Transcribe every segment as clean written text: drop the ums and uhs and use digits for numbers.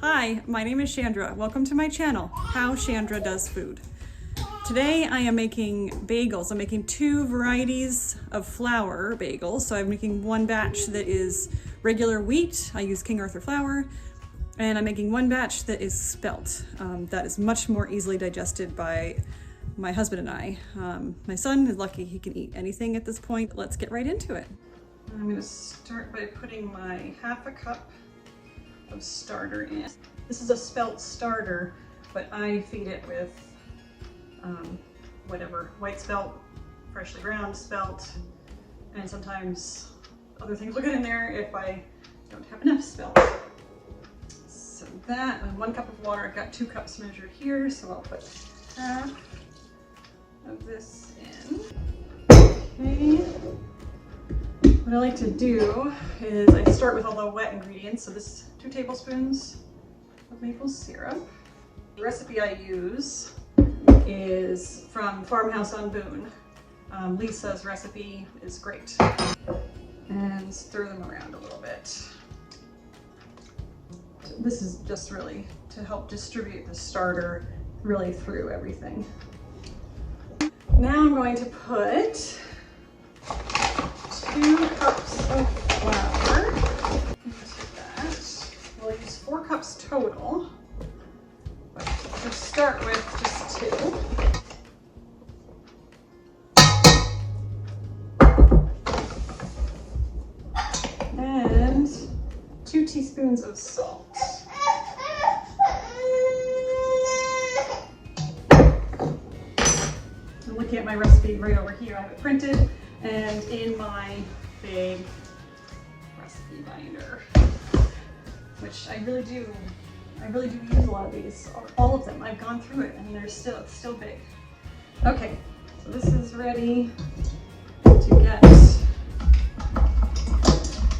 Hi, my name is Chandra. Welcome to my channel, How Chandra Does Food. Today I am making bagels. I'm making two varieties of flour bagels. So I'm making one batch that is regular wheat. I use King Arthur flour. And I'm making one batch that is spelt. That is much more easily digested by my husband and I. My son is lucky he can eat anything at this point. Let's get right into it. I'm going to start by putting my half a cup of starter in. This is a spelt starter, but I feed it with whatever, white spelt, freshly ground spelt, and sometimes other things will get in there if I don't have enough spelt. So that, and 1 cup of water, I've got 2 cups measured here, so I'll put half of this in. Okay. What I like to do is I start with all the wet ingredients. So this 2 tablespoons of maple syrup. The recipe I use is from Farmhouse on Boone. Lisa's recipe is great. And stir them around a little bit. This is just really to help distribute the starter really through everything. Now I'm going to put 2 cups of flour into that. We'll use 4 cups total, but to start with just 2. And 2 teaspoons of salt. I'm looking at my recipe right over here. I have it printed and in my big recipe binder, which I really do use a lot of these, all of them. I've gone through it and it's still big. Okay, so this is ready to get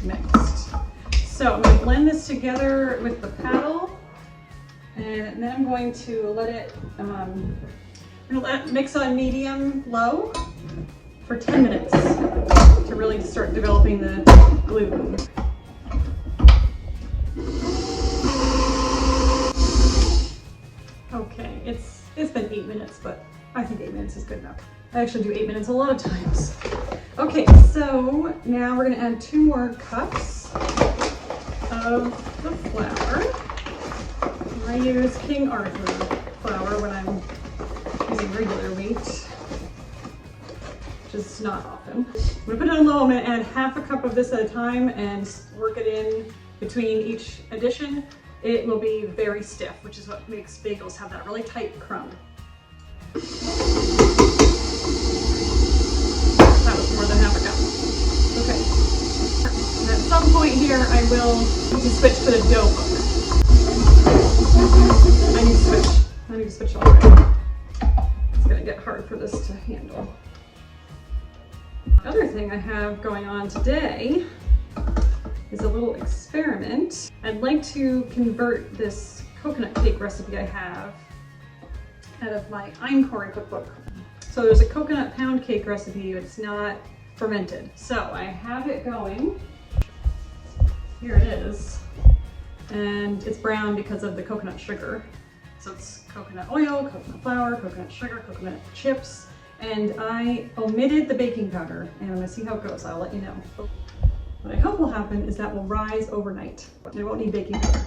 mixed. So I'm going to blend this together with the paddle, and then I'm going to let it mix on medium-low for 10 minutes to really start developing the gluten. Okay, it's been 8 minutes, but I think 8 minutes is good enough. I actually do 8 minutes a lot of times. Okay, so now we're gonna add 2 more cups of the flour. I use King Arthur flour when I'm using regular wheat, which is not often. I'm gonna put it on low. I'm gonna add half a cup of this at a time and work it in between each addition. It will be very stiff, which is what makes bagels have that really tight crumb. That was more than half a cup. Okay. And at some point here, I will need to switch to the dough book. I need to switch already. It's gonna get hard for this to handle. The other thing I have going on today is a little experiment. I'd like to convert this coconut cake recipe I have out of my Einkorn cookbook. So there's a coconut pound cake recipe, but it's not fermented. So I have it going. Here it is. And it's brown because of the coconut sugar. So it's coconut oil, coconut flour, coconut sugar, coconut chips. And I omitted the baking powder, and I'm gonna see how it goes. I'll let you know. What I hope will happen is that will rise overnight. I won't need baking powder.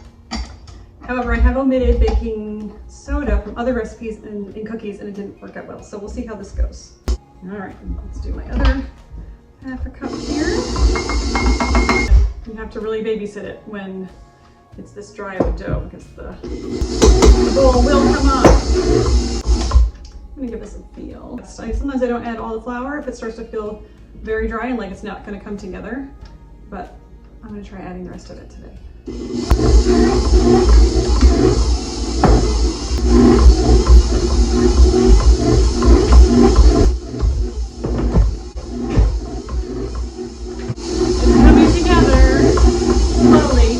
However, I have omitted baking soda from other recipes in cookies, and it didn't work out well. So we'll see how this goes. All right, let's do my other half a cup here. You have to really babysit it when it's this dry of a dough, because the bowl will come off. I'm gonna give this a feel. Sometimes I don't add all the flour if it starts to feel very dry and like it's not gonna come together, but I'm gonna try adding the rest of it today. It's coming together slowly.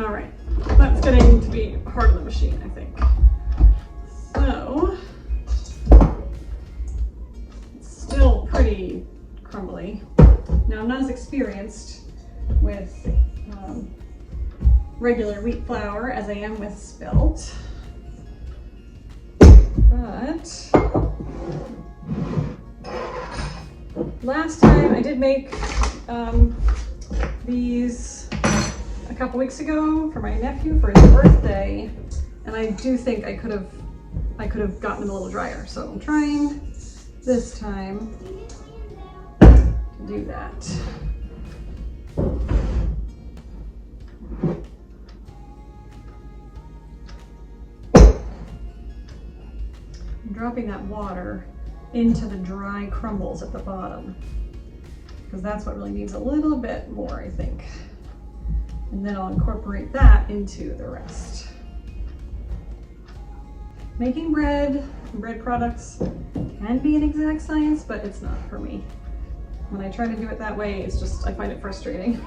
All right, that's getting to be hard on the machine, I think. So, it's still pretty crumbly. Now I'm not as experienced with regular wheat flour as I am with spelt. But last time I did make these a couple weeks ago for my nephew for his birthday, and I do think I could have gotten them a little drier. So I'm trying this time to do that. I'm dropping that water into the dry crumbles at the bottom, because that's what really needs a little bit more, I think. And then I'll incorporate that into the rest. Making bread and bread products can be an exact science, but it's not for me. When I try to do it that way, it's just, I find it frustrating.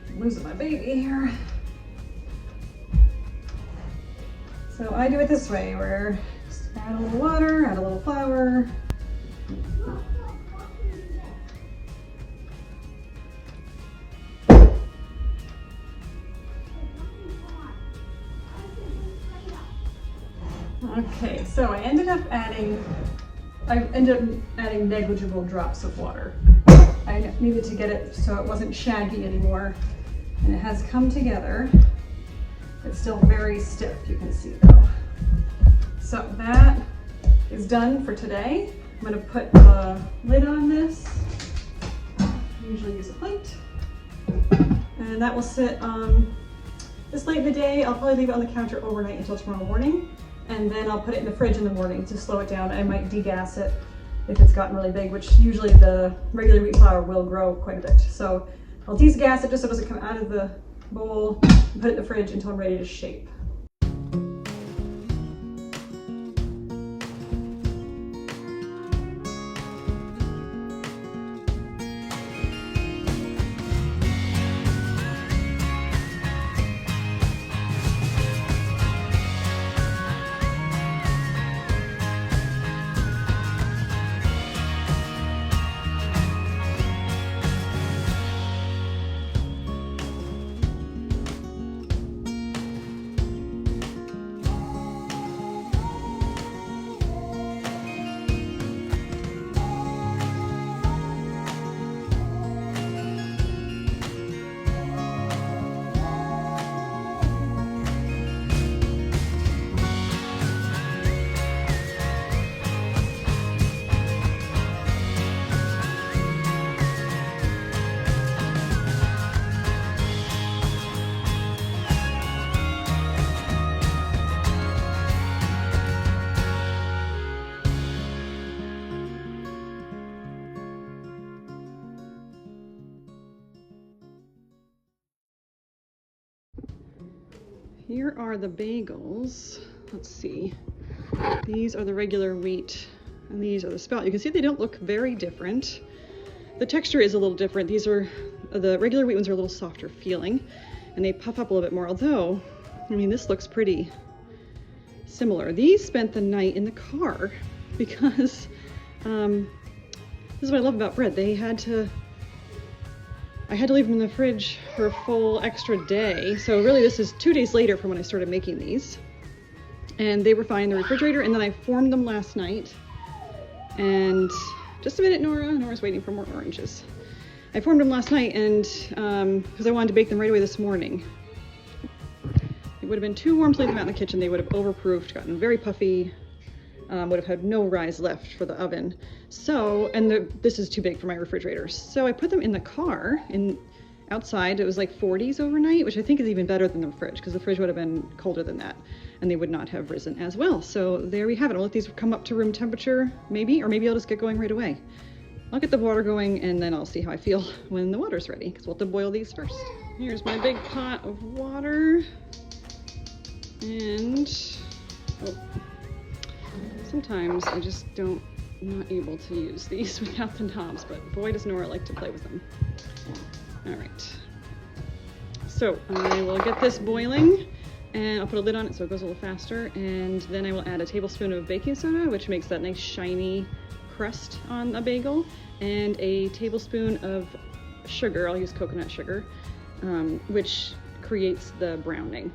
I'm losing my baby here. So I do it this way, where just add a little water, add a little flour. Okay, so I ended up adding negligible drops of water. I needed to get it so it wasn't shaggy anymore, and it has come together. It's still very stiff, you can see though. So that is done for today. I'm gonna put a lid on this. I usually use a plate. And that will sit this late in the day. I'll probably leave it on the counter overnight until tomorrow morning. And then I'll put it in the fridge in the morning to slow it down. I might degas it if it's gotten really big, which usually the regular wheat flour will grow quite a bit. So I'll degas it just so it doesn't come out of the bowl, and put it in the fridge until I'm ready to shape. Here are the bagels. Let's see. These are the regular wheat and these are the spelt. You can see they don't look very different. The texture is a little different. These are, the regular wheat ones are a little softer feeling and they puff up a little bit more. Although, I mean, this looks pretty similar. These spent the night in the car because this is what I love about bread. I had to leave them in the fridge for a full extra day. So really this is 2 days later from when I started making these. And they were fine in the refrigerator. And then I formed them last night. And just a minute, Nora. Nora's waiting for more oranges. I formed them last night and because I wanted to bake them right away this morning. It would have been too warm to leave them out in the kitchen. They would have overproofed, gotten very puffy. Would have had no rise left for the oven. So, and this is too big for my refrigerator. So I put them in the car outside. It was like 40s overnight, which I think is even better than the fridge because the fridge would have been colder than that and they would not have risen as well. So there we have it. I'll let these come up to room temperature maybe, or maybe I'll just get going right away. I'll get the water going and then I'll see how I feel when the water's ready because we'll have to boil these first. Here's my big pot of water and, sometimes I just not able to use these without the knobs, but boy does Nora like to play with them. All right, so I will get this boiling and I'll put a lid on it so it goes a little faster, and then I will add a tablespoon of baking soda, which makes that nice shiny crust on a bagel, and a tablespoon of sugar. I'll use coconut sugar, which creates the browning.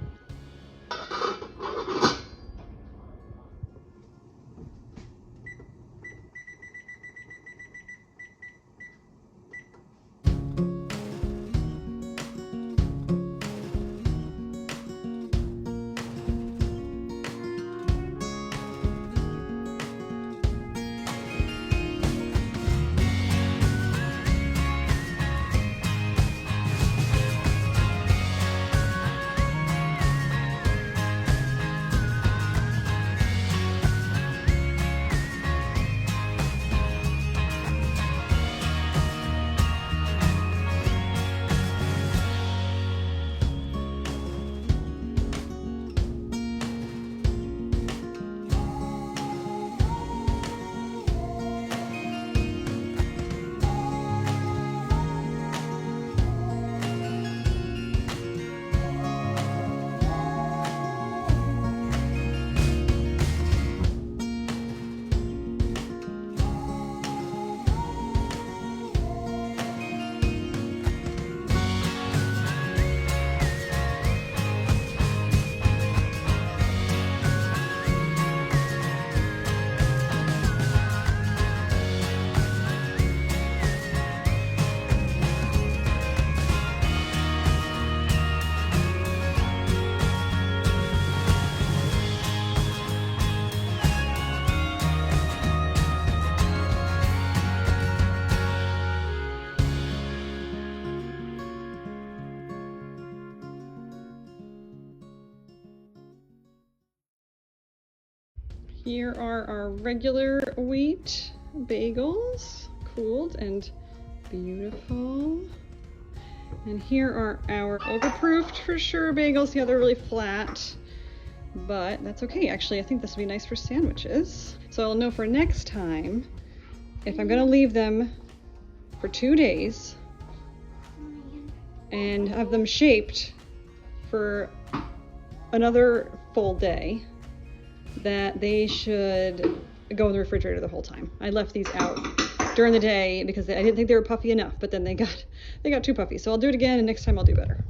Here are our regular wheat bagels, cooled and beautiful. And here are our overproofed for sure bagels. Yeah, they're really flat, but that's okay. Actually, I think this would be nice for sandwiches. So I'll know for next time if I'm gonna leave them for 2 days and have them shaped for another full day, that they should go in the refrigerator the whole time. I left these out during the day because I didn't think they were puffy enough, but then they got too puffy. So I'll do it again, and next time I'll do better.